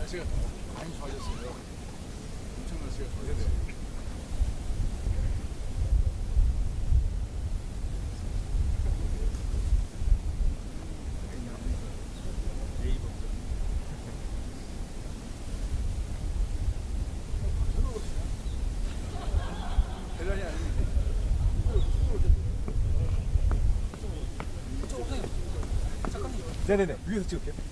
날씨가 많이 좋아졌어요. 엄청 날씨가 좋아졌어요. 대단히 아닙니다. 네네네, 위에서 찍을게요.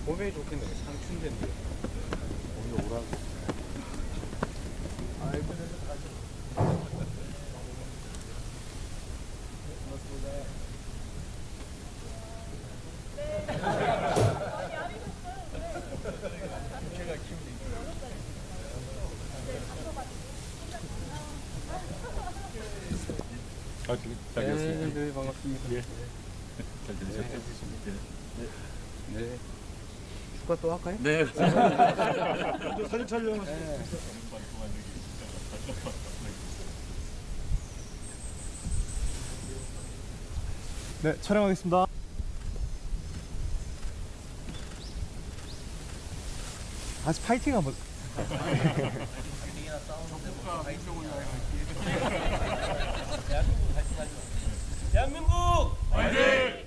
봄에 좋겠네. 상춘대인데 오늘 오라고. 아이고, 잘 지냈습니다. 네, 반갑습니다. 예. 잘 지내셨죠? 네. 축하 또 할까요? 네. 사진 촬영. 네, 촬영하겠습니다. 다시 파이팅 한번. 대한민국 화이팅!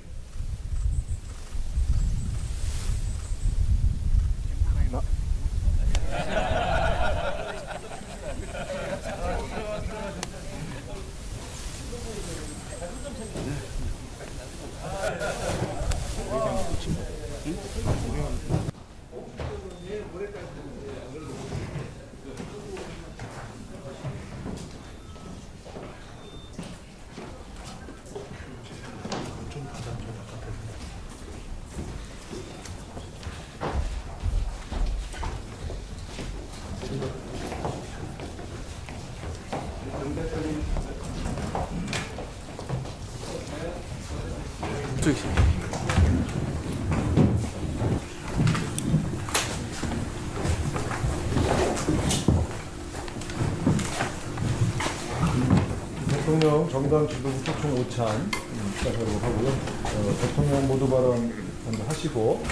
저기. 대통령 정당 지도부 초청 오찬 시작하도록 하고요. 대통령 모두 발언 먼저 하시고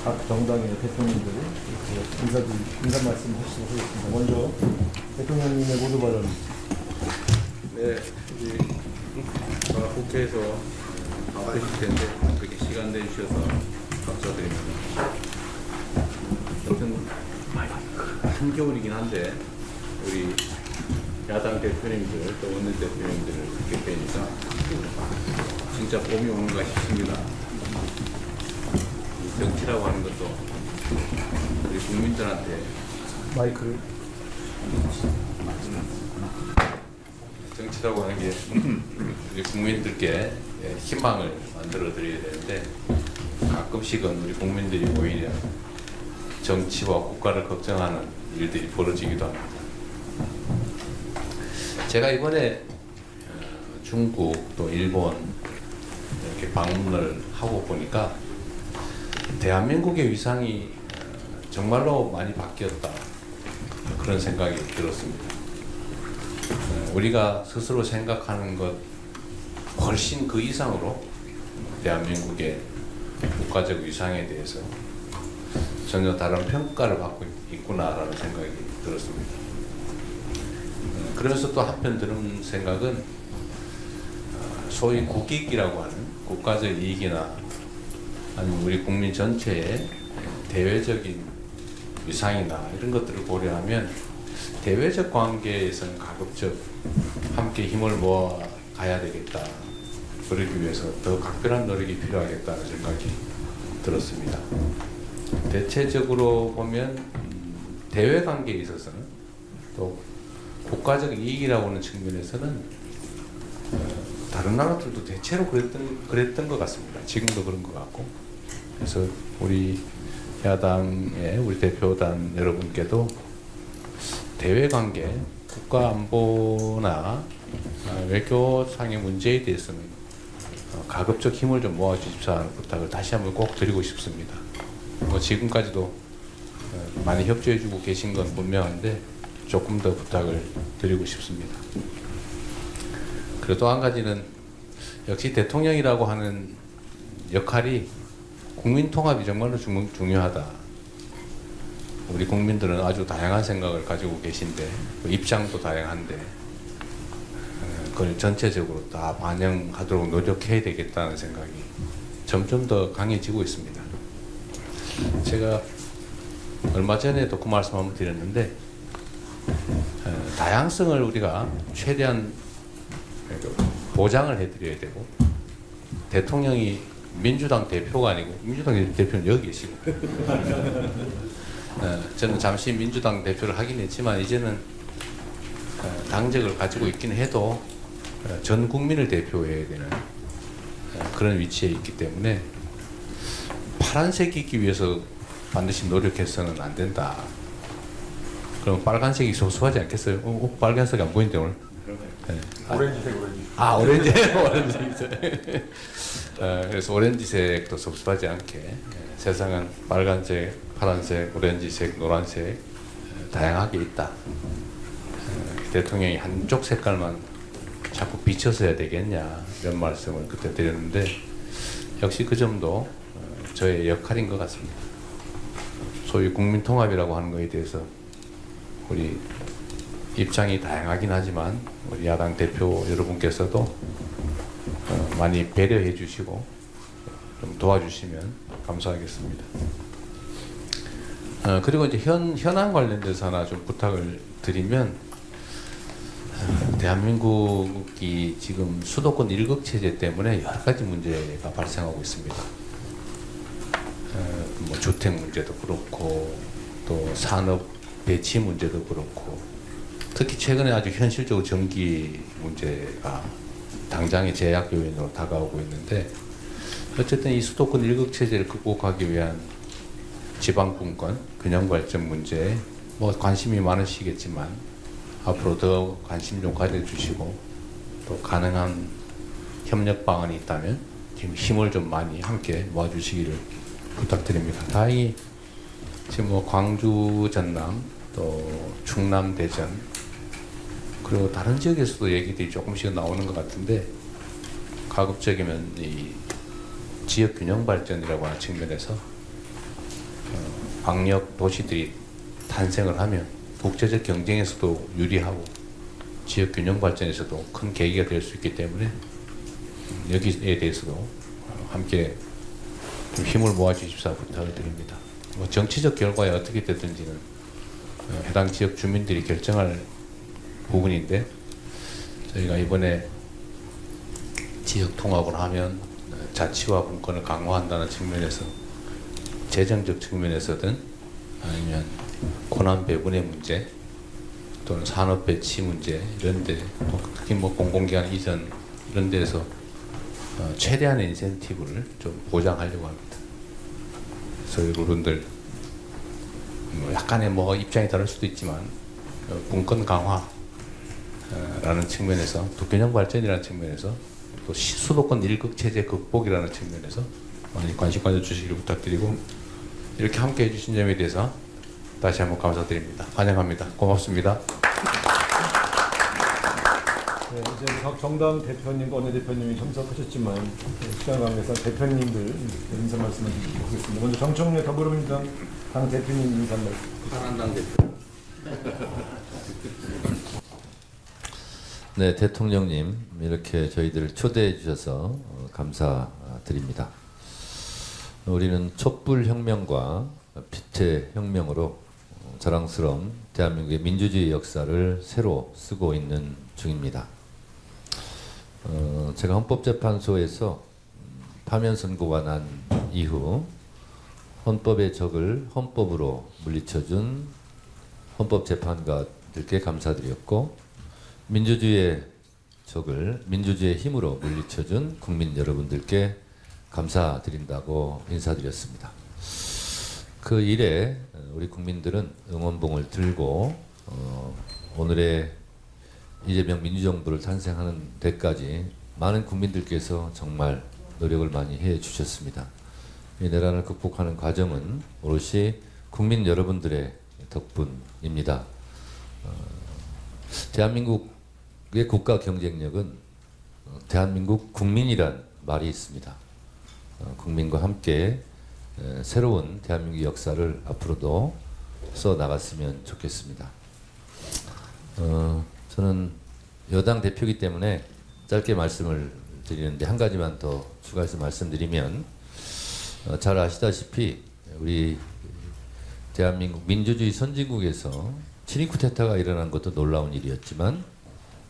각 정당의 대통령들 이렇게 인사 말씀 하시도록 하겠습니다. 먼저 대통령님의 모두 발언. 네, 국회에서 바쁘실 텐데 그렇게 시간 내주셔서 감사드립니다. 아무튼 한겨울이긴 한데 우리 야당 대표님들 또 원내 대표님들을 이렇게 뵈니까 진짜 봄이 오는가 싶습니다. 이 정치라고 하는 것도 우리 국민들한테 마이크를. 정치라고 하는 게 우리 국민들께 희망을 만들어 드려야 되는데 가끔씩은 우리 국민들이 오히려 정치와 국가를 걱정하는 일들이 벌어지기도 합니다. 제가 이번에 중국 또 일본 이렇게 방문을 하고 보니까 대한민국의 위상이 정말로 많이 바뀌었다, 그런 생각이 들었습니다. 우리가 스스로 생각하는 것 훨씬 그 이상으로 대한민국의 국가적 위상에 대해서 전혀 다른 평가를 받고 있구나라는 생각이 들었습니다. 그러면서 또 한편 드는 생각은 소위 국익이라고 하는 국가적 이익이나 아니면 우리 국민 전체의 대외적인 위상이나 이런 것들을 고려하면 대외적 관계에서는 가급적 함께 힘을 모아 가야 되겠다. 그러기 위해서 더 각별한 노력이 필요하겠다는 생각이 들었습니다. 대체적으로 보면 대외 관계에 있어서는 또 국가적 이익이라고 하는 측면에서는 다른 나라들도 대체로 그랬던 것 같습니다. 지금도 그런 것 같고. 그래서 우리 야당의 우리 대표단 여러분께도 대외 관계, 국가 안보나 외교상의 문제에 대해서는 가급적 힘을 좀 모아주십사 하는 부탁을 다시 한번 꼭 드리고 싶습니다. 지금까지도 많이 협조해주고 계신 건 분명한데 조금 더 부탁을 드리고 싶습니다. 그리고 또 한 가지는 역시 대통령이라고 하는 역할이 국민 통합이 정말로 중요하다. 우리 국민들은 아주 다양한 생각을 가지고 계신데 입장도 다양한데 그걸 전체적으로 다 반영하도록 노력해야 되겠다는 생각이 점점 더 강해지고 있습니다. 제가 얼마 전에도 그 말씀 한번 드렸는데 다양성을 우리가 최대한 보장을 해드려야 되고 대통령이 민주당 대표가 아니고 민주당 대표는 여기 계시고 저는 잠시 민주당 대표를 하긴 했지만 이제는 당적을 가지고 있긴 해도 전 국민을 대표해야 되는 그런 위치에 있기 때문에 파란색이기 위해서 반드시 노력해서는 안 된다. 그럼 빨간색이 소소하지 않겠어요? 빨간색이 안 보이는데 오늘. 네. 오렌지색. 오렌지색. 그래서 오렌지색도 섭섭하지 않게 세상은 빨간색, 파란색, 오렌지색, 노란색 다양하게 있다. 대통령이 한쪽 색깔만 자꾸 비춰서 해야 되겠냐 이런 말씀을 그때 드렸는데 역시 그 점도 저의 역할인 것 같습니다. 소위 국민통합이라고 하는 것에 대해서 우리 입장이 다양하긴 하지만 우리 야당 대표 여러분께서도 많이 배려해 주시고 좀 도와주시면 감사하겠습니다. 그리고 이제 현안 관련돼서 하나 좀 부탁을 드리면 대한민국이 지금 수도권 일극 체제 때문에 여러 가지 문제가 발생하고 있습니다. 뭐 주택 문제도 그렇고 또 산업 배치 문제도 그렇고 특히 최근에 아주 현실적으로 전기 문제가 당장의 제약 요인으로 다가오고 있는데 어쨌든 이 수도권 일극 체제를 극복하기 위한 지방분권 균형 발전 문제에 뭐 관심이 많으시겠지만 앞으로 더 관심 좀 가져주시고 또 가능한 협력 방안이 있다면 지금 힘을 좀 많이 함께 모아주시기를 부탁드립니다. 다행히 지금 뭐 광주, 전남, 또 충남, 대전 그리고 다른 지역에서도 얘기들이 조금씩 나오는 것 같은데 가급적이면 이 지역 균형 발전이라고 하는 측면에서 광역 도시들이 탄생을 하면 국제적 경쟁에서도 유리하고 지역 균형 발전에서도 큰 계기가 될 수 있기 때문에 여기에 대해서도 함께 좀 힘을 모아 주십사 부탁을 드립니다. 뭐 정치적 결과에 어떻게 되든지는 해당 지역 주민들이 결정할 부분인데 저희가 이번에 지역 통합을 하면 자치와 분권을 강화한다는 측면에서 재정적 측면에서든 아니면 권한 배분의 문제 또는 산업 배치 문제 이런데 특히 뭐 공공기관 이전 이런 데서 최대한의 인센티브를 좀 보장하려고 합니다. 그래서 여러분들 뭐 약간의 뭐 입장이 다를 수도 있지만 분권 강화라는 측면에서 또 균형 발전이라는 측면에서 또 수도권 일극 체제 극복이라는 측면에서 많이 관심 가져주시기를 부탁드리고 이렇게 함께 해주신 점에 대해서 다시 한번 감사드립니다. 환영합니다. 고맙습니다. 네, 이제 각 정당 대표님과 원내대표님이 참석하셨지만 시간 관계상 대표님들 인사 말씀을 드리겠습니다. 먼저 정청래 더불어민주당 당 대표님 인사 말씀. 한당 대표. 네, 대통령님 이렇게 저희들을 초대해 주셔서 감사드립니다. 우리는 촛불혁명과 빛의 혁명으로 자랑스러운 대한민국의 민주주의 역사를 새로 쓰고 있는 중입니다. 제가 헌법재판소에서 파면 선고가 난 이후 헌법의 적을 헌법으로 물리쳐준 헌법재판관들께 감사드렸고 민주주의의 적을 민주주의의 힘으로 물리쳐준 국민 여러분들께 감사드린다고 인사드렸습니다. 그 일에 우리 국민들은 응원봉을 들고 오늘의 이재명 민주정부를 탄생하는 데까지 많은 국민들께서 정말 노력을 많이 해 주셨습니다. 이 내란을 극복하는 과정은 오롯이 국민 여러분들의 덕분입니다. 대한민국의 국가 경쟁력은 대한민국 국민이란 말이 있습니다. 국민과 함께 새로운 대한민국 역사를 앞으로도 써 나갔으면 좋겠습니다. 저는 여당 대표이기 때문에 짧게 말씀을 드리는데 한 가지만 더 추가해서 말씀드리면 잘 아시다시피 우리 대한민국 민주주의 선진국에서 친위 쿠데타가 일어난 것도 놀라운 일이었지만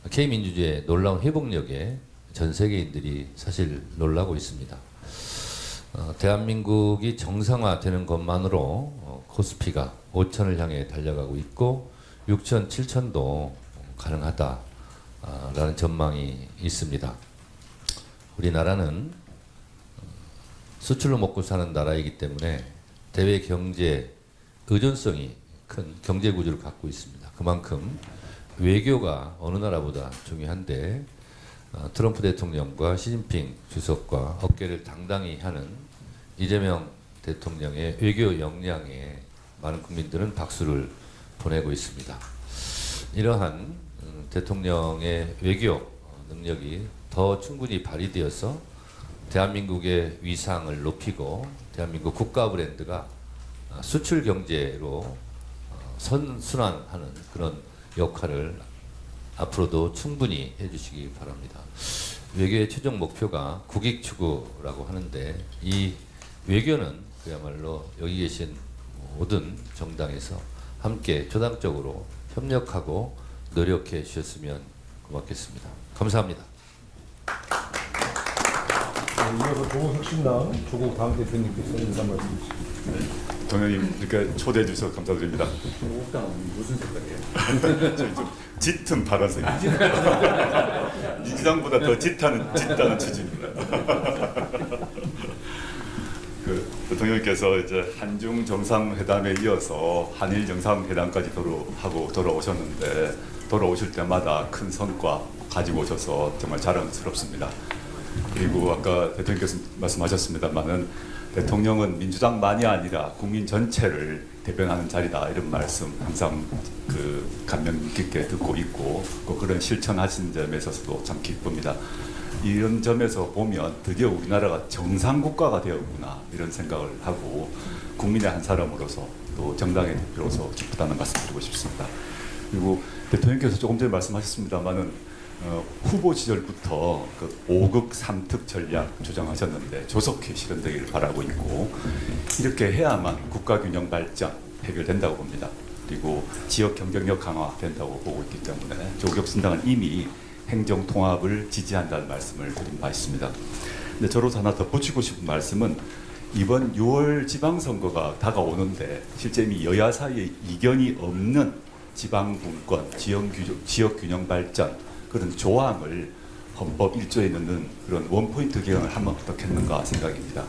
K민주주의의 놀라운 회복력에 전 세계인들이 사실 놀라고 있습니다. 대한민국이 정상화되는 것만으로 코스피가 5천을 향해 달려가고 있고 6천, 7천도 가능하다라는 전망이 있습니다. 우리나라는 수출로 먹고 사는 나라이기 때문에 대외 경제 의존성이 큰 경제 구조를 갖고 있습니다. 그만큼 외교가 어느 나라보다 중요한데 트럼프 대통령과 시진핑 주석과 어깨를 당당히 하는 이재명 대통령의 외교 역량에 많은 국민들은 박수를 보내고 있습니다. 이러한 대통령의 외교 능력이 더 충분히 발휘되어서 대한민국의 위상을 높이고 대한민국 국가 브랜드가 수출 경제로 선순환하는 그런 역할을 앞으로도 충분히 해주시기 바랍니다. 외교의 최종 목표가 국익 추구라고 하는데 이 외교는 그야말로 여기 계신 모든 정당에서 함께 조당적으로 협력하고 노력해 주셨으면 고맙겠습니다. 감사합니다. 이어서 조국혁신당 조국 당 대표님께서 인사 말씀 주시겠습니다. 동현님 이렇게 초대해 주셔서 감사드립니다. 무슨 색깔이에요? 저희 좀 짙은 파란색. 민주당보다 더 짙다는 취지입니다. 대통령께서 이제 한중 정상회담에 이어서 한일 정상회담까지 하고 돌아오셨는데 돌아오실 때마다 큰 성과 가지고 오셔서 정말 자랑스럽습니다. 그리고 아까 대통령께서 말씀하셨습니다만은 대통령은 민주당만이 아니라 국민 전체를 대변하는 자리다 이런 말씀 항상 감명 깊게 듣고 있고 그런 실천하신 점에 있어서도 참 기쁩니다. 이런 점에서 보면 드디어 우리나라가 정상국가가 되었구나 이런 생각을 하고 국민의 한 사람으로서 또 정당의 대표로서 기쁘다는 말씀 드리고 싶습니다. 그리고 대통령께서 조금 전에 말씀하셨습니다만은 후보 시절부터 5극 3특 전략 주장하셨는데 조속히 실현되기를 바라고 있고 이렇게 해야만 국가균형 발전 해결된다고 봅니다. 그리고 지역 경쟁력 강화된다고 보고 있기 때문에 조국혁신당은 이미 행정 통합을 지지한다는 말씀을 드린 바 있습니다. 근데 저로서 하나 덧붙이고 싶은 말씀은 이번 6월 지방선거가 다가오는데 실제 이미 여야 사이에 이견이 없는 지방분권, 지역균형 발전 그런 조항을 헌법 1조에 넣는 그런 원포인트 개헌을 하면 어떻겠는가 생각입니다.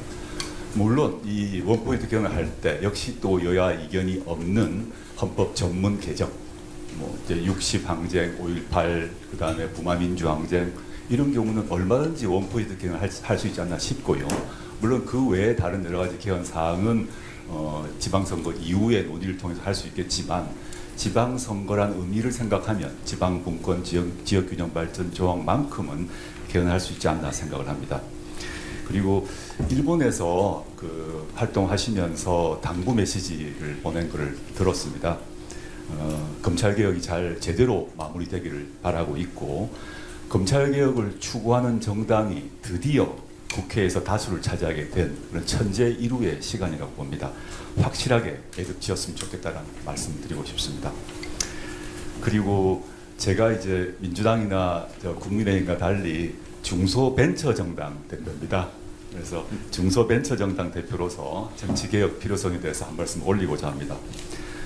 물론 이 원포인트 개헌을 할 때 역시 또 여야 이견이 없는 헌법 전문 개정, 이제 60 항쟁, 5.18, 그 다음에 부마민주 항쟁 이런 경우는 얼마든지 원포인트 개헌을 할 수 있지 않나 싶고요. 물론 그 외에 다른 여러 가지 개헌 사항은 지방선거 이후에 논의를 통해서 할 수 있겠지만 지방선거란 의미를 생각하면 지방분권, 지역균형 발전 조항만큼은 개헌할 수 있지 않나 생각을 합니다. 그리고 일본에서 활동하시면서 당부 메시지를 보낸 것을 들었습니다. 검찰개혁이 잘 제대로 마무리되기를 바라고 있고 검찰개혁을 추구하는 정당이 드디어 국회에서 다수를 차지하게 된 그런 천재일우의 시간이라고 봅니다. 확실하게 매듭 지었으면 좋겠다는 말씀 드리고 싶습니다. 그리고 제가 이제 민주당이나 국민의힘과 달리 중소벤처정당 대표입니다. 그래서 중소벤처정당 대표로서 정치개혁 필요성에 대해서 한 말씀 올리고자 합니다.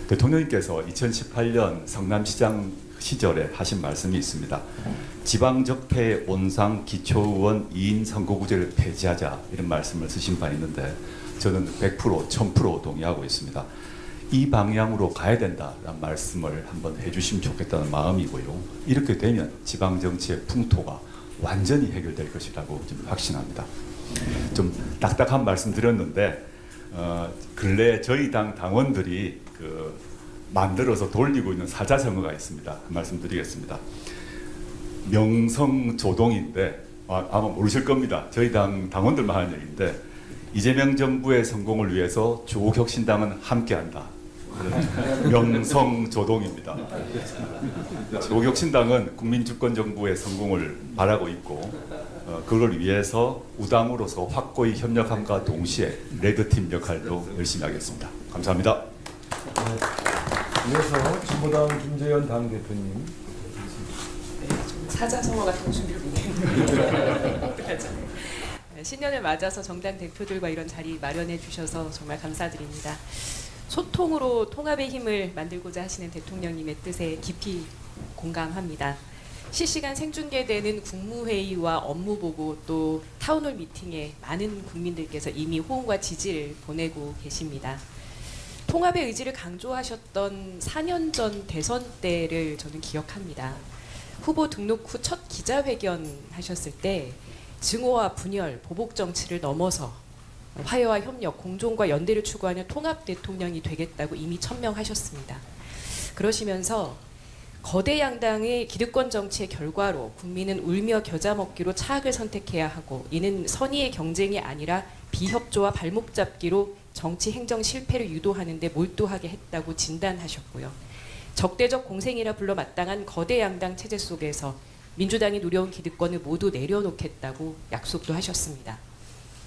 대통령님께서 2018년 성남시장 시절에 하신 말씀이 있습니다. 지방적폐 온상 기초의원 2인 선거구제를 폐지하자 이런 말씀을 쓰신 바 있는데 저는 100% 1000% 동의하고 있습니다. 이 방향으로 가야 된다라는 말씀을 한번 해주시면 좋겠다는 마음이고요. 이렇게 되면 지방정치의 풍토가 완전히 해결될 것이라고 좀 확신합니다. 좀 딱딱한 말씀 드렸는데 근래 저희 당 당원들이 만들어서 돌리고 있는 사자성어가 있습니다. 말씀드리겠습니다. 명성조동인데 아마 모르실 겁니다. 저희 당 당원들만 하는 얘기인데 이재명 정부의 성공을 위해서 조국혁신당은 함께한다. 명성조동입니다. 조국혁신당은 국민주권정부의 성공을 바라고 있고 그걸 위해서 우당으로서 확고히 협력함과 동시에 레드팀 역할도 열심히 하겠습니다. 감사합니다. 이어서 진보당 김재현 당대표님. 사자성어 같은 준비를 못했는데 어떡하죠? 신년을 맞아서 정당 대표들과 이런 자리 마련해 주셔서 정말 감사드립니다. 소통으로 통합의 힘을 만들고자 하시는 대통령님의 뜻에 깊이 공감합니다. 실시간 생중계되는 국무회의와 업무보고 또 타운홀 미팅에 많은 국민들께서 이미 호응과 지지를 보내고 계십니다. 통합의 의지를 강조하셨던 4년 전 대선 때를 저는 기억합니다. 후보 등록 후 첫 기자회견 하셨을 때 증오와 분열, 보복 정치를 넘어서 화해와 협력, 공존과 연대를 추구하는 통합 대통령이 되겠다고 이미 천명하셨습니다. 그러시면서 거대 양당의 기득권 정치의 결과로 국민은 울며 겨자 먹기로 차악을 선택해야 하고 이는 선의의 경쟁이 아니라 비협조와 발목 잡기로 정치 행정 실패를 유도하는 데 몰두하게 했다고 진단하셨고요. 적대적 공생이라 불러 마땅한 거대 양당 체제 속에서 민주당이 누려온 기득권을 모두 내려놓겠다고 약속도 하셨습니다.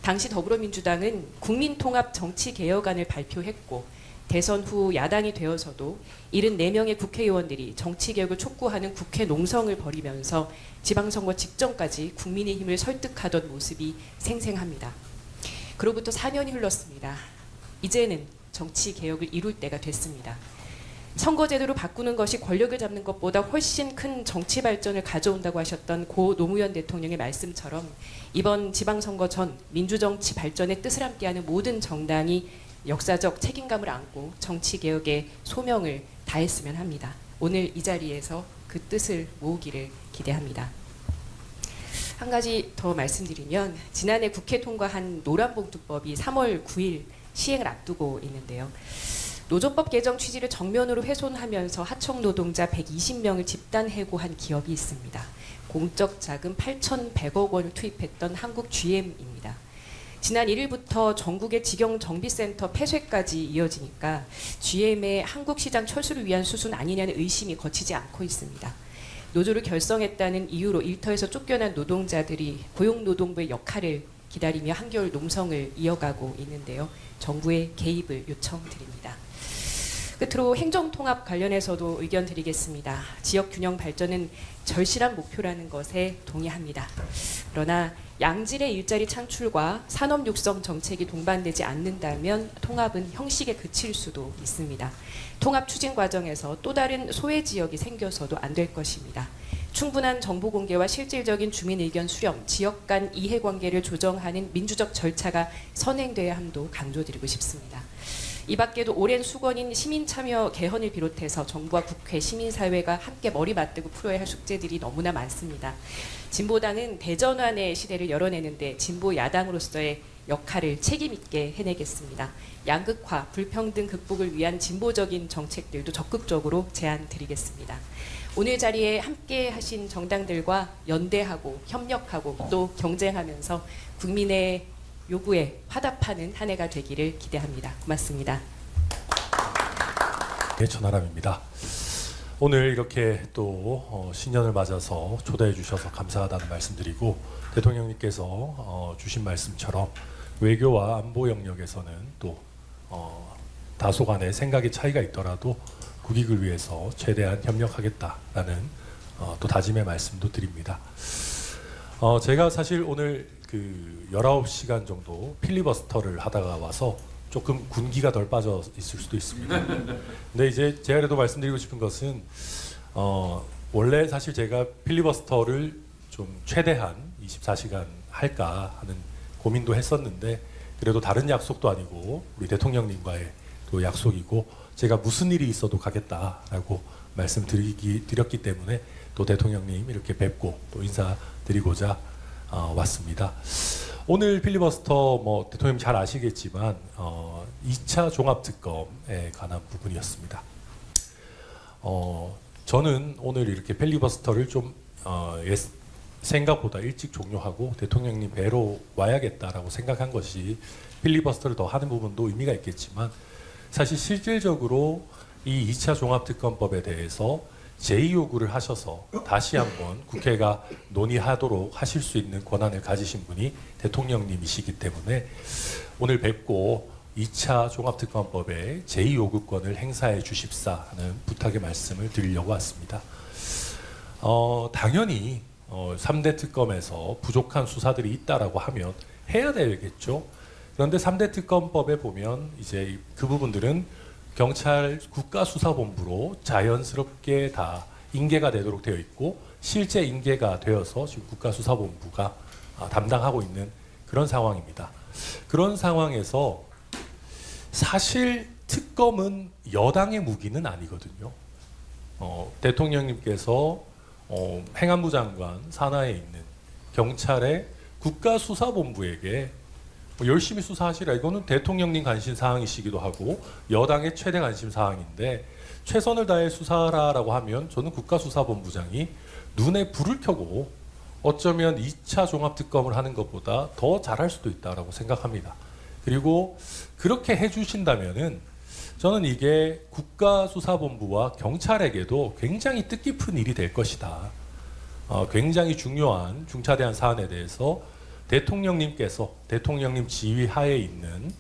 당시 더불어민주당은 국민통합 정치개혁안을 발표했고 대선 후 야당이 되어서도 74명의 국회의원들이 정치개혁을 촉구하는 국회 농성을 벌이면서 지방선거 직전까지 국민의힘을 설득하던 모습이 생생합니다. 그로부터 4년이 흘렀습니다. 이제는 정치개혁을 이룰 때가 됐습니다. 선거제도를 바꾸는 것이 권력을 잡는 것보다 훨씬 큰 정치 발전을 가져온다고 하셨던 고 노무현 대통령의 말씀처럼 이번 지방선거 전 민주정치 발전의 뜻을 함께하는 모든 정당이 역사적 책임감을 안고 정치개혁의 소명을 다했으면 합니다. 오늘 이 자리에서 그 뜻을 모으기를 기대합니다. 한 가지 더 말씀드리면 지난해 국회 통과한 노란봉투법이 3월 9일 시행을 앞두고 있는데요. 노조법 개정 취지를 정면으로 훼손하면서 하청 노동자 120명을 집단 해고한 기업이 있습니다. 공적 자금 8,100억 원을 투입했던 한국 GM입니다. 지난 1일부터 전국의 직영 정비센터 폐쇄까지 이어지니까 GM의 한국 시장 철수를 위한 수순 아니냐는 의심이 거치지 않고 있습니다. 노조를 결성했다는 이유로 일터에서 쫓겨난 노동자들이 고용노동부의 역할을 기다리며 한겨울 농성을 이어가고 있는데요. 정부의 개입을 요청드립니다. 끝으로 행정통합 관련해서도 의견 드리겠습니다. 지역균형 발전은 절실한 목표라는 것에 동의합니다. 그러나 양질의 일자리 창출과 산업 육성 정책이 동반되지 않는다면 통합은 형식에 그칠 수도 있습니다. 통합 추진 과정에서 또 다른 소외 지역이 생겨서도 안 될 것입니다. 충분한 정보 공개와 실질적인 주민 의견 수렴, 지역 간 이해관계를 조정하는 민주적 절차가 선행돼야 함도 강조드리고 싶습니다. 이 밖에도 오랜 수건인 시민참여 개헌을 비롯해서 정부와 국회, 시민사회가 함께 머리 맞대고 풀어야 할 숙제들이 너무나 많습니다. 진보당은 대전환의 시대를 열어내는데 진보 야당으로서의 역할을 책임있게 해내겠습니다. 양극화, 불평등 극복을 위한 진보적인 정책들도 적극적으로 제안드리겠습니다. 오늘 자리에 함께 하신 정당들과 연대하고 협력하고 또 경쟁하면서 국민의 요구에 화답하는 한 해가 되기를 기대합니다. 고맙습니다. 네, 천하람입니다. 오늘 이렇게 또 신년을 맞아서 초대해 주셔서 감사하다는 말씀드리고 대통령님께서 주신 말씀처럼 외교와 안보 영역에서는 또 다소간의 생각의 차이가 있더라도 국익을 위해서 최대한 협력하겠다라는 또 다짐의 말씀도 드립니다. 제가 사실 오늘 19시간 정도 필리버스터를 하다가 와서 조금 군기가 덜 빠져 있을 수도 있습니다. 근데 이제 제가 그래도 말씀드리고 싶은 것은 원래 사실 제가 필리버스터를 좀 최대한 24시간 할까 하는 고민도 했었는데 그래도 다른 약속도 아니고 우리 대통령님과의 또 약속이고 제가 무슨 일이 있어도 가겠다라고 말씀드렸기 때문에 또 대통령님 이렇게 뵙고 또 인사드리고자 왔습니다. 오늘 필리버스터 뭐 대통령 잘 아시겠지만 2차 종합특검에 관한 부분이었습니다. 저는 오늘 이렇게 필리버스터를 좀 생각보다 일찍 종료하고 대통령님 뵈러 와야겠다라고 생각한 것이 필리버스터를 더 하는 부분도 의미가 있겠지만 사실 실질적으로 이 2차 종합특검법에 대해서 제2요구를 하셔서 다시 한번 국회가 논의하도록 하실 수 있는 권한을 가지신 분이 대통령님이시기 때문에 오늘 뵙고 2차 종합특검법의 제2요구권을 행사해 주십사 하는 부탁의 말씀을 드리려고 왔습니다. 당연히 3대 특검에서 부족한 수사들이 있다라고 하면 해야 되겠죠. 그런데 3대 특검법에 보면 이제 그 부분들은 경찰 국가수사본부로 자연스럽게 다 인계가 되도록 되어 있고 실제 인계가 되어서 지금 국가수사본부가 담당하고 있는 그런 상황입니다. 그런 상황에서 사실 특검은 여당의 무기는 아니거든요. 대통령님께서 행안부 장관 산하에 있는 경찰의 국가수사본부에게 열심히 수사하시라. 이거는 대통령님 관심 사항이시기도 하고 여당의 최대 관심 사항인데 최선을 다해 수사하라라고 하면 저는 국가수사본부장이 눈에 불을 켜고 어쩌면 2차 종합특검을 하는 것보다 더 잘할 수도 있다라고 생각합니다. 그리고 그렇게 해주신다면은 저는 이게 국가수사본부와 경찰에게도 굉장히 뜻깊은 일이 될 것이다. 굉장히 중요한 중차대한 사안에 대해서 대통령님께서 대통령님 지휘 하에 있는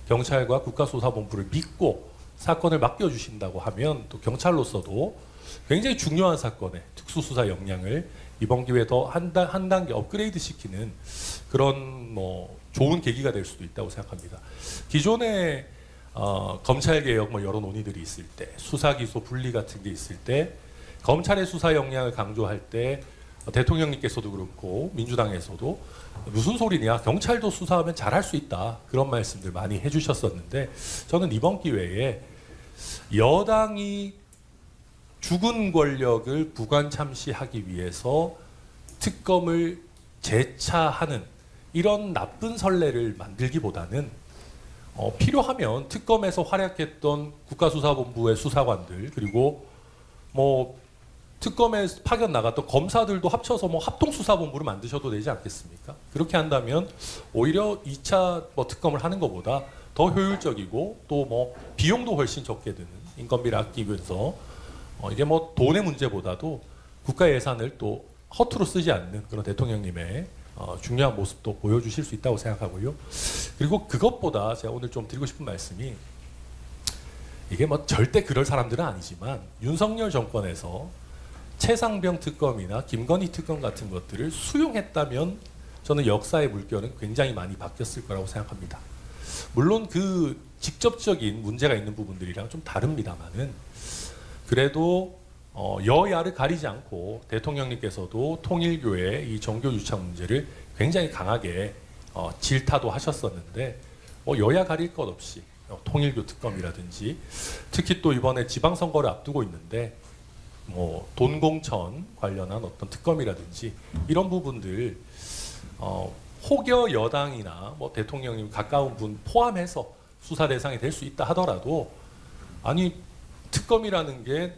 경찰과 국가수사본부를 믿고 사건을 맡겨주신다고 하면 또 경찰로서도 굉장히 중요한 사건에 특수수사 역량을 이번 기회에 더 한 단계 업그레이드 시키는 그런 뭐 좋은 계기가 될 수도 있다고 생각합니다. 기존에 검찰개혁 뭐 여러 논의들이 있을 때 수사기소 분리 같은 게 있을 때 검찰의 수사 역량을 강조할 때 대통령님께서도 그렇고 민주당에서도 무슨 소리냐 경찰도 수사하면 잘할 수 있다 그런 말씀들 많이 해주셨었는데 저는 이번 기회에 여당이 죽은 권력을 부관 참시하기 위해서 특검을 재차하는 이런 나쁜 선례를 만들기보다는 필요하면 특검에서 활약했던 국가수사본부의 수사관들 그리고 뭐 특검에 파견 나갔던 검사들도 합쳐서 뭐 합동수사본부를 만드셔도 되지 않겠습니까? 그렇게 한다면 오히려 2차 뭐 특검을 하는 것보다 더 효율적이고 또 뭐 비용도 훨씬 적게 드는 인건비를 아끼면서 이게 뭐 돈의 문제보다도 국가 예산을 또 허투루 쓰지 않는 그런 대통령님의 중요한 모습도 보여주실 수 있다고 생각하고요. 그리고 그것보다 제가 오늘 좀 드리고 싶은 말씀이 이게 뭐 절대 그럴 사람들은 아니지만 윤석열 정권에서 최상병 특검이나 김건희 특검 같은 것들을 수용했다면 저는 역사의 물결은 굉장히 많이 바뀌었을 거라고 생각합니다. 물론 그 직접적인 문제가 있는 부분들이랑 좀 다릅니다만은 그래도 여야를 가리지 않고 대통령님께서도 통일교의 이 정교 유착 문제를 굉장히 강하게 질타도 하셨었는데 뭐 여야 가릴 것 없이 통일교 특검이라든지 특히 또 이번에 지방선거를 앞두고 있는데 뭐 돈공천 관련한 어떤 특검이라든지 이런 부분들 혹여 여당이나 뭐 대통령님 가까운 분 포함해서 수사 대상이 될 수 있다 하더라도 아니 특검이라는 게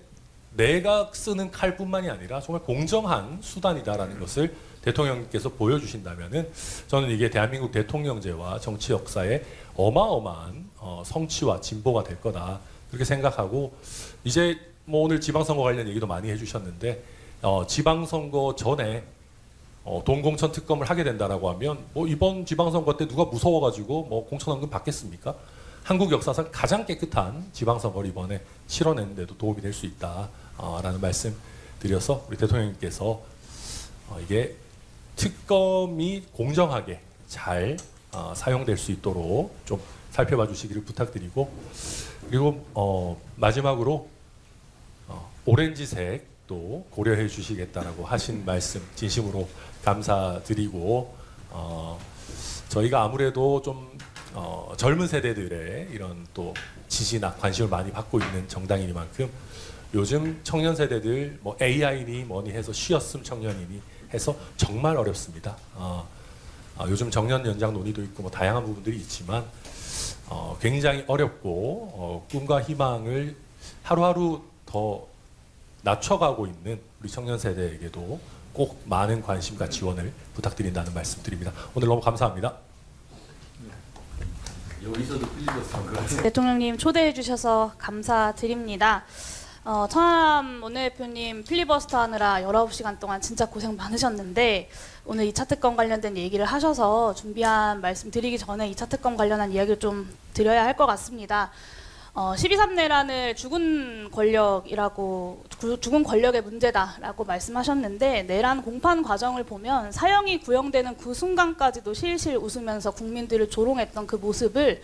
내가 쓰는 칼뿐만이 아니라 정말 공정한 수단이다라는 것을 대통령님께서 보여주신다면은 저는 이게 대한민국 대통령제와 정치 역사에 어마어마한 성취와 진보가 될 거다 그렇게 생각하고 이제 뭐 오늘 지방선거 관련 얘기도 많이 해주셨는데 지방선거 전에 돈공천 특검을 하게 된다라고 하면 뭐 이번 지방선거 때 누가 무서워가지고 뭐 공천원금 받겠습니까? 한국 역사상 가장 깨끗한 지방선거를 이번에 치러내는데도 도움이 될 수 있다라는 말씀 드려서 우리 대통령님께서 이게 특검이 공정하게 잘 사용될 수 있도록 좀 살펴봐 주시기를 부탁드리고 그리고 마지막으로 오렌지색도 고려해 주시겠다라고 하신 말씀 진심으로 감사드리고 저희가 아무래도 좀 젊은 세대들의 이런 또 지지나 관심을 많이 받고 있는 정당이니만큼 요즘 청년 세대들 뭐 AI니 뭐니 해서 쉬었음 청년이니 해서 정말 어렵습니다. 요즘 정년 연장 논의도 있고 뭐 다양한 부분들이 있지만 굉장히 어렵고 꿈과 희망을 하루하루 더 낮춰가고 있는 우리 청년 세대에게도 꼭 많은 관심과 지원을 부탁드린다는 말씀드립니다. 오늘 너무 감사합니다. 여기서도 필리버스터인 것 같아요. 대통령님 초대해 주셔서 감사드립니다. 천하람 원내대표님 필리버스터 하느라 19시간 동안 진짜 고생 많으셨는데 오늘 2차 특검 관련된 얘기를 하셔서 준비한 말씀 드리기 전에 2차 특검 관련한 이야기를 좀 드려야 할 것 같습니다. 12.3 내란을 죽은 권력의 문제다라고 말씀하셨는데 내란 공판 과정을 보면 사형이 구형되는 그 순간까지도 실실 웃으면서 국민들을 조롱했던 그 모습을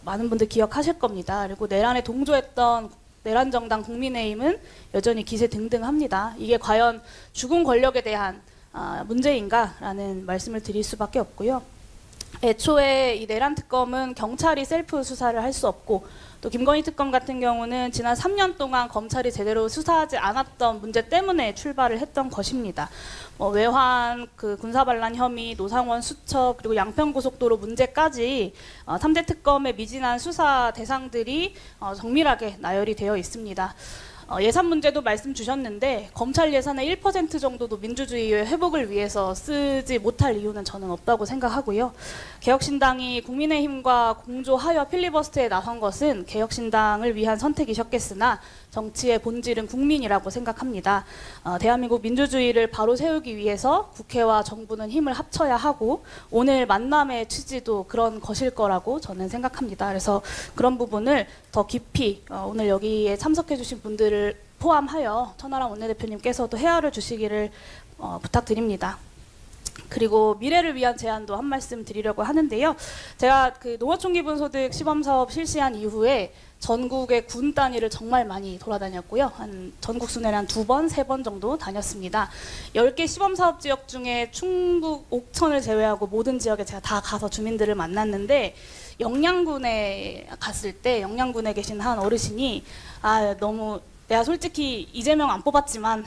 많은 분들 기억하실 겁니다. 그리고 내란에 동조했던 내란 정당 국민의힘은 여전히 기세등등합니다. 이게 과연 죽은 권력에 대한 문제인가라는 말씀을 드릴 수밖에 없고요. 애초에 이 내란 특검은 경찰이 셀프 수사를 할 수 없고 또 김건희 특검 같은 경우는 지난 3년 동안 검찰이 제대로 수사하지 않았던 문제 때문에 출발을 했던 것입니다. 외환, 군사반란 혐의, 노상원 수첩 그리고 양평고속도로 문제까지 3대 특검의 미진한 수사 대상들이 정밀하게 나열이 되어 있습니다. 예산 문제도 말씀 주셨는데 검찰 예산의 1% 정도도 민주주의의 회복을 위해서 쓰지 못할 이유는 저는 없다고 생각하고요. 개혁신당이 국민의힘과 공조하여 필리버스터에 나선 것은 개혁신당을 위한 선택이셨겠으나 정치의 본질은 국민이라고 생각합니다. 대한민국 민주주의를 바로 세우기 위해서 국회와 정부는 힘을 합쳐야 하고 오늘 만남의 취지도 그런 것일 거라고 저는 생각합니다. 그래서 그런 부분을 더 깊이 오늘 여기에 참석해 주신 분들을 포함하여 천하람 원내대표님께서도 헤아려 주시기를 부탁드립니다. 그리고 미래를 위한 제안도 한 말씀 드리려고 하는데요. 제가 농어촌 기본소득 시범사업 실시한 이후에 전국의 군 단위를 정말 많이 돌아다녔고요. 전국 순회를 한 2번, 3번 정도 다녔습니다. 10개 시범사업 지역 중에 충북 옥천을 제외하고 모든 지역에 제가 다 가서 주민들을 만났는데 영양군에 갔을 때 영양군에 계신 한 어르신이 너무 내가 솔직히 이재명 안 뽑았지만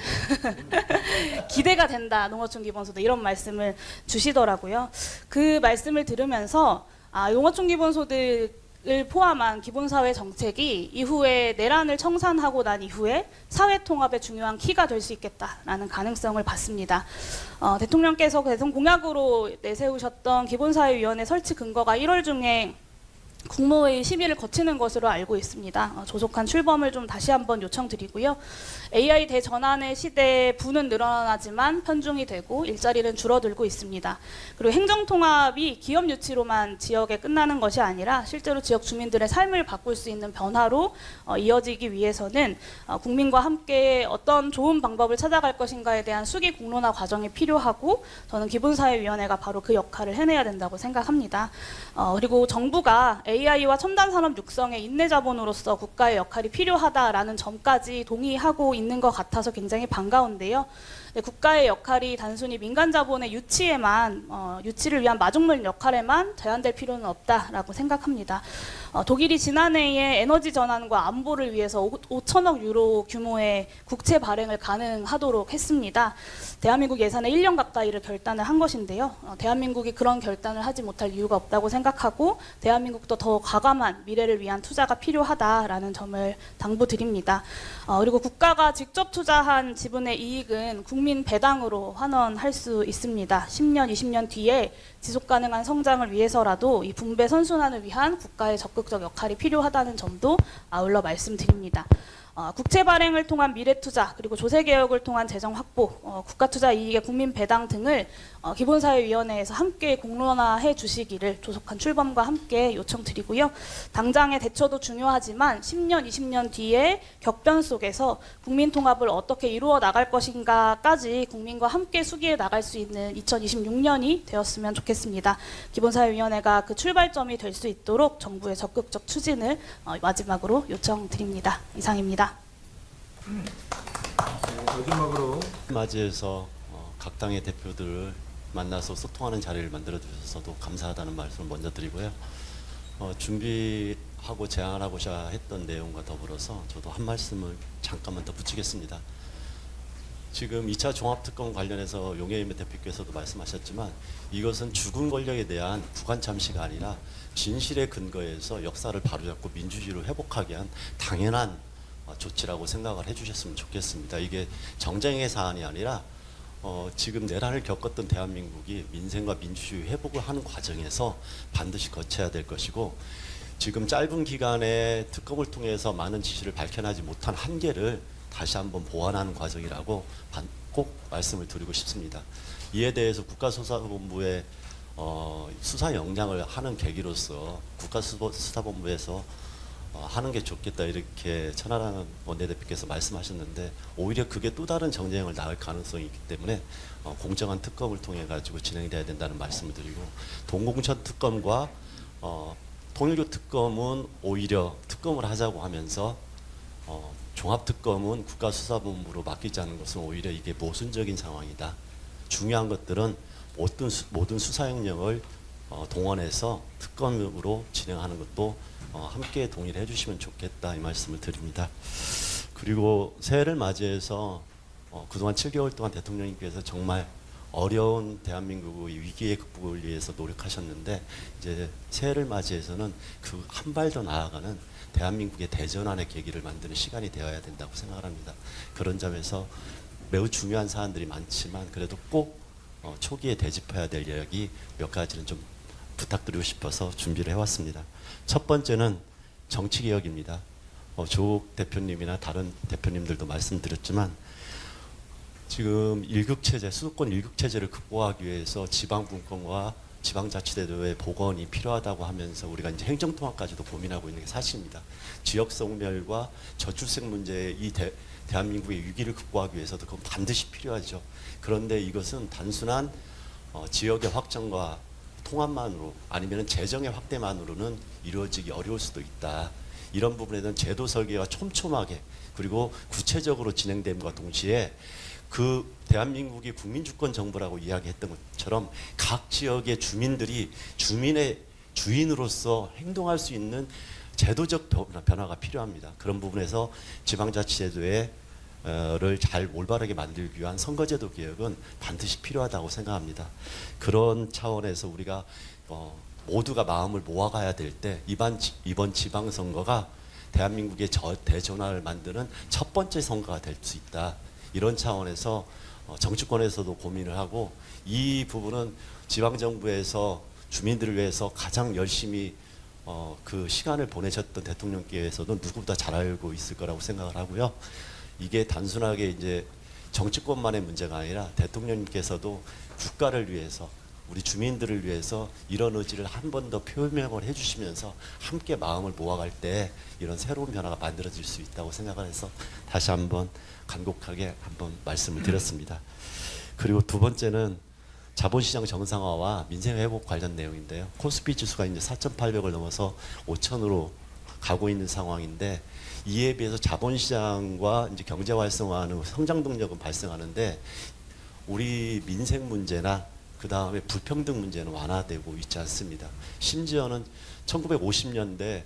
기대가 된다 농어촌 기본소득 이런 말씀을 주시더라고요. 그 말씀을 들으면서 농어촌 기본소득을 포함한 기본사회 정책이 이후에 내란을 청산하고 난 이후에 사회통합의 중요한 키가 될 수 있겠다라는 가능성을 봤습니다. 대통령께서 대선 공약으로 내세우셨던 기본사회위원회 설치 근거가 1월 중에 국무회의 심의를 거치는 것으로 알고 있습니다. 조속한 출범을 좀 다시 한번 요청드리고요. AI 대전환의 시대에 부는 늘어나지만 편중이 되고 일자리는 줄어들고 있습니다. 그리고 행정통합이 기업 유치로만 지역에 끝나는 것이 아니라 실제로 지역 주민들의 삶을 바꿀 수 있는 변화로 이어지기 위해서는 국민과 함께 어떤 좋은 방법을 찾아갈 것인가에 대한 수기 공론화 과정이 필요하고 저는 기본사회위원회가 바로 그 역할을 해내야 된다고 생각합니다. 그리고 정부가 AI와 첨단 산업 육성의 인내 자본으로서 국가의 역할이 필요하다라는 점까지 동의하고 있는 것 같아서 굉장히 반가운데요. 국가의 역할이 단순히 민간 자본의 유치를 위한 마중물 역할에만 제한될 필요는 없다라고 생각합니다. 독일이 지난해에 에너지 전환과 안보를 위해서 5천억 유로 규모의 국채 발행을 가능하도록 했습니다. 대한민국 예산의 1년 가까이를 결단을 한 것인데요. 대한민국이 그런 결단을 하지 못할 이유가 없다고 생각하고 대한민국도 더 과감한 미래를 위한 투자가 필요하다라는 점을 당부드립니다. 그리고 국가가 직접 투자한 지분의 이익은 국민 배당으로 환원할 수 있습니다. 10년, 20년 뒤에 지속가능한 성장을 위해서라도 이 분배 선순환을 위한 국가의 적극적 역할이 필요하다는 점도 아울러 말씀드립니다. 국채 발행을 통한 미래 투자 그리고 조세 개혁을 통한 재정 확보, 국가 투자 이익의 국민 배당 등을 기본사회위원회에서 함께 공론화해 주시기를 조속한 출범과 함께 요청드리고요. 당장의 대처도 중요하지만 10년, 20년 뒤에 격변 속에서 국민 통합을 어떻게 이루어 나갈 것인가까지 국민과 함께 수기해 나갈 수 있는 2026년이 되었으면 좋겠습니다. 기본사회위원회가 그 출발점이 될 수 있도록 정부의 적극적 추진을 마지막으로 요청드립니다. 이상입니다. 마지막으로 맞이해서 각 당의 대표들을 만나서 소통하는 자리를 만들어 주셔서도 감사하다는 말씀을 먼저 드리고요. 준비하고 제안하고자 했던 내용과 더불어서 저도 한 말씀을 잠깐만 더 붙이겠습니다. 지금 2차 종합특검 관련해서 용해인 대표께서도 말씀하셨지만 이것은 죽은 권력에 대한 구간 참시가 아니라 진실의 근거에서 역사를 바로잡고 민주주의를 회복하기 위한 당연한 조치라고 생각을 해주셨으면 좋겠습니다. 이게 정쟁의 사안이 아니라 지금 내란을 겪었던 대한민국이 민생과 민주주의 회복을 하는 과정에서 반드시 거쳐야 될 것이고 지금 짧은 기간에 특검을 통해서 많은 지시를 밝혀내지 못한 한계를 다시 한번 보완하는 과정이라고 꼭 말씀을 드리고 싶습니다. 이에 대해서 국가수사본부의 수사 영장을 하는 계기로서 국가수사본부에서 하는 게 좋겠다 이렇게 천하람 원내대표께서 말씀하셨는데 오히려 그게 또 다른 정쟁을 낳을 가능성이 있기 때문에 공정한 특검을 통해 가지고 진행돼야 된다는 말씀을 드리고 동공천 특검과 통일교 특검은 오히려 특검을 하자고 하면서 종합특검은 국가수사본부로 맡기자는 것은 오히려 이게 모순적인 상황이다. 중요한 것들은 모든 수사역량을 동원해서 특검으로 진행하는 것도 함께 동의를 해주시면 좋겠다 이 말씀을 드립니다. 그리고 새해를 맞이해서 그동안 7개월 동안 대통령님께서 정말 어려운 대한민국의 위기의 극복을 위해서 노력하셨는데 이제 새해를 맞이해서는 그 한 발 더 나아가는 대한민국의 대전환의 계기를 만드는 시간이 되어야 된다고 생각합니다. 그런 점에서 매우 중요한 사안들이 많지만 그래도 꼭 초기에 되짚어야 될 이야기 몇 가지는 좀 부탁드리고 싶어서 준비를 해왔습니다. 첫 번째는 정치개혁입니다. 조국 대표님이나 다른 대표님들도 말씀드렸지만 지금 일극체제, 수도권 일극체제를 극복하기 위해서 지방분권과 지방자치제도의 복원이 필요하다고 하면서 우리가 이제 행정통합까지도 고민하고 있는 게 사실입니다. 지역성멸과 저출생 문제의 이 대한민국의 위기를 극복하기 위해서도 그건 반드시 필요하죠. 그런데 이것은 단순한 지역의 확장과 통합만으로 아니면 재정의 확대만으로는 이루어지기 어려울 수도 있다. 이런 부분에 대한 제도 설계가 촘촘하게 그리고 구체적으로 진행됨과 동시에 그 대한민국이 국민주권 정부라고 이야기했던 것처럼 각 지역의 주민들이 주민의 주인으로서 행동할 수 있는 제도적 변화가 필요합니다. 그런 부분에서 지방자치제도를 잘 올바르게 만들기 위한 선거제도 개혁은 반드시 필요하다고 생각합니다. 그런 차원에서 우리가 모두가 마음을 모아가야 될 때 이번 지방선거가 대한민국의 대전환을 만드는 첫 번째 선거가 될 수 있다. 이런 차원에서 정치권에서도 고민을 하고 이 부분은 지방정부에서 주민들을 위해서 가장 열심히 그 시간을 보내셨던 대통령께서도 누구보다 잘 알고 있을 거라고 생각을 하고요. 이게 단순하게 이제 정치권만의 문제가 아니라 대통령님께서도 국가를 위해서 우리 주민들을 위해서 이런 의지를 한 번 더 표명을 해주시면서 함께 마음을 모아갈 때 이런 새로운 변화가 만들어질 수 있다고 생각을 해서 다시 한번 간곡하게 한번 말씀을 드렸습니다. 그리고 두 번째는 자본시장 정상화와 민생 회복 관련 내용인데요. 코스피 지수가 이제 4,800을 넘어서 5,000으로 가고 있는 상황인데 이에 비해서 자본시장과 이제 경제 활성화하는 성장 동력은 발생하는데 우리 민생 문제나 그 다음에 불평등 문제는 완화되고 있지 않습니다. 심지어는 1950년대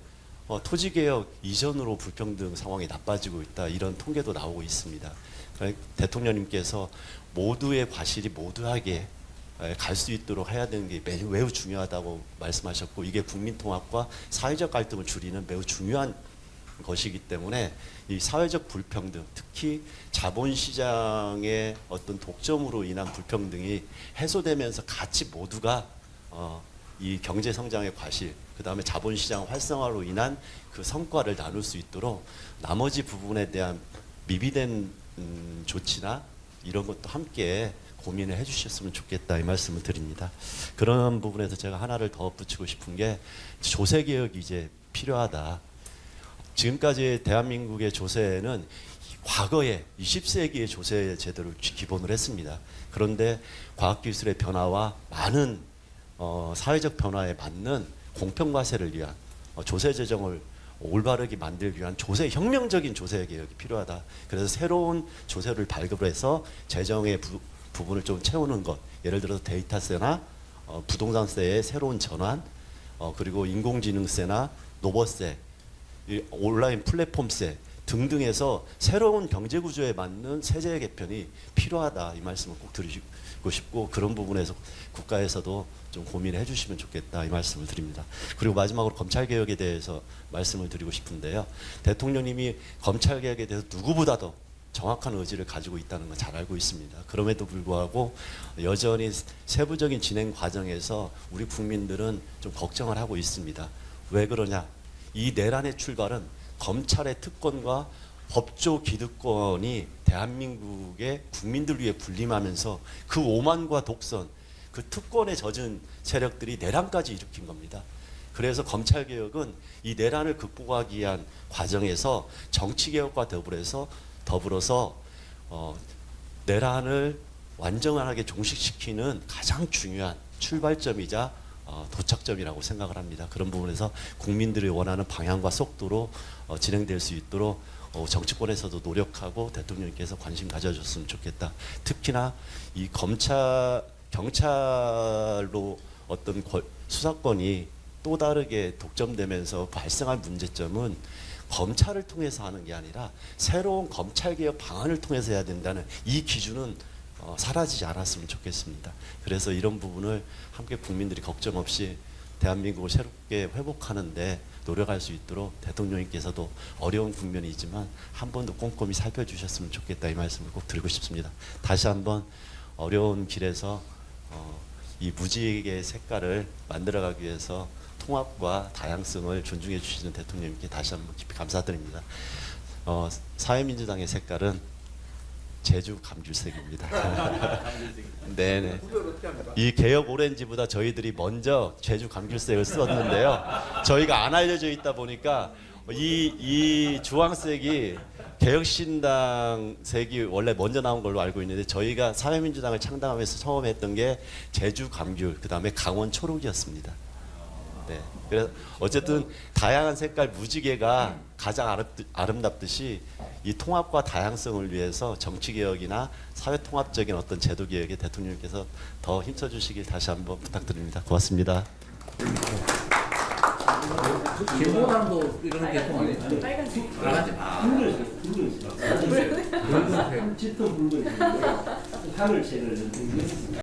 토지개혁 이전으로 불평등 상황이 나빠지고 있다 이런 통계도 나오고 있습니다. 대통령님께서 모두의 과실이 모두에게 갈 수 있도록 해야 되는 게 매우 중요하다고 말씀하셨고 이게 국민통합과 사회적 갈등을 줄이는 매우 중요한 것이기 때문에 이 사회적 불평등, 특히 자본시장의 어떤 독점으로 인한 불평등이 해소되면서 같이 모두가 이 경제 성장의 과실, 그 다음에 자본시장 활성화로 인한 그 성과를 나눌 수 있도록 나머지 부분에 대한 미비된 조치나 이런 것도 함께 고민을 해주셨으면 좋겠다 이 말씀을 드립니다. 그런 부분에서 제가 하나를 더 붙이고 싶은 게 조세 개혁이 이제 필요하다. 지금까지 대한민국의 조세는 과거에 20세기의 조세 제도를 기본으로 했습니다. 그런데 과학기술의 변화와 많은 사회적 변화에 맞는 공평과세를 위한 조세 재정을 올바르게 만들기 위한 혁명적인 조세 개혁이 필요하다. 그래서 새로운 조세를 발급을 해서 재정의 부분을 좀 채우는 것, 예를 들어서 데이터세나 부동산세의 새로운 전환, 그리고 인공지능세나 노버세, 이 온라인 플랫폼세, 등등해서 새로운 경제 구조에 맞는 세제 개편이 필요하다 이 말씀을 꼭 드리고 싶고 그런 부분에서 국가에서도 좀 고민을 해주시면 좋겠다 이 말씀을 드립니다. 그리고 마지막으로 검찰 개혁에 대해서 말씀을 드리고 싶은데요. 대통령님이 검찰 개혁에 대해서 누구보다도 정확한 의지를 가지고 있다는 건 잘 알고 있습니다. 그럼에도 불구하고 여전히 세부적인 진행 과정에서 우리 국민들은 좀 걱정을 하고 있습니다. 왜 그러냐? 이 내란의 출발은 검찰의 특권과 법조 기득권이 대한민국의 국민들 위해 군림하면서 그 오만과 독선, 그 특권에 젖은 세력들이 내란까지 일으킨 겁니다. 그래서 검찰개혁은 이 내란을 극복하기 위한 과정에서 정치개혁과 더불어서 내란을 완전하게 종식시키는 가장 중요한 출발점이자 도착점이라고 생각을 합니다. 그런 부분에서 국민들이 원하는 방향과 속도로 진행될 수 있도록 정치권에서도 노력하고 대통령께서 관심 가져줬으면 좋겠다. 특히나 이 경찰로 어떤 수사권이 또 다르게 독점되면서 발생한 문제점은 검찰을 통해서 하는 게 아니라 새로운 검찰개혁 방안을 통해서 해야 된다는 이 기준은 사라지지 않았으면 좋겠습니다. 그래서 이런 부분을 함께 국민들이 걱정 없이 대한민국을 새롭게 회복하는데 노력할 수 있도록 대통령님께서도 어려운 국면이지만 한 번 더 꼼꼼히 살펴주셨으면 좋겠다 이 말씀을 꼭 드리고 싶습니다. 다시 한번 어려운 길에서 이 무지개의 색깔을 만들어가기 위해서 통합과 다양성을 존중해 주시는 대통령님께 다시 한번 깊이 감사드립니다. 사회민주당의 색깔은 제주 감귤색입니다. 네네. 이 개혁 오렌지보다 저희들이 먼저 제주 감귤색을 썼는데요. 저희가 안 알려져 있다 보니까 이 주황색이 개혁신당 색이 원래 먼저 나온 걸로 알고 있는데 저희가 사회민주당을 창당하면서 처음 했던 게 제주 감귤, 그 다음에 강원 초록이었습니다. 네. 그래서 어쨌든 다양한 색깔 무지개가 가장 아름답듯이 이 통합과 다양성을 위해서 정치개혁이나 사회통합적인 어떤 제도개혁에 대통령께서 더 힘써주시길 다시 한번 부탁드립니다. 고맙습니다. 개보다도 이런 개통 아니죠? 빨간색. 붉은색. 짙은 붉은색. 하늘색을